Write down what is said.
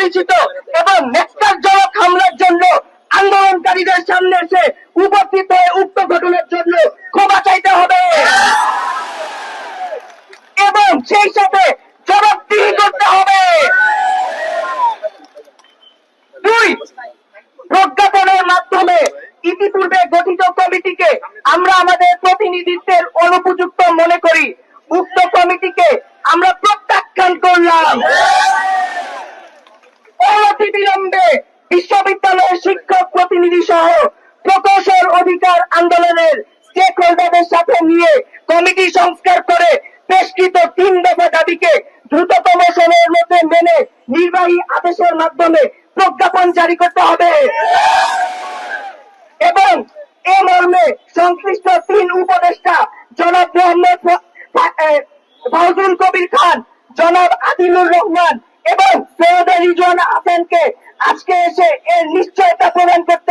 পরিচিত এবং ন্যক্কারজনক হামলার জন্য আন্দোলনকারীদের সামনে এসে উপস্থিত হয়ে উক্ত ঘটনার জন্য ক্ষমা চাইতে হবে এবং সেই সাথে জবাবদিহি করতে হবে। দুই, প্রজ্ঞাপনের মাধ্যমে ইতিপূর্বে গঠিত কমিটিকে আমরা আমাদের প্রতিনিধিত্বের অনুপযুক্ত মনে করি। উক্ত কমিটিকে আমরা প্রত্যাখ্যান করলাম। অনতিবিলম্বে বিশ্ববিদ্যালয়ের শিক্ষক প্রতিনিধি সহ প্রকৌশল অধিকার আন্দোলনের স্টেক হোল্ডারদের সাথে নিয়ে কমিটি সংস্কার করে পেশকৃত 3 দফা দাবিকে দ্রুততম সময়ের মধ্যে মেনে নির্বাহী আদেশের মাধ্যমে প্রজ্ঞাপন জারি করতে হবে এবং এ মর্মে সংশ্লিষ্ট 3 উপদেষ্টা জনাব মোহাম্মদ ফাউজুল কবির খান, জনাব আদিলুর রহমান এবং সৈয়দ রিজওয়ানা হাসানকে আজকে এসে এর নিশ্চয়তা প্রদান করতে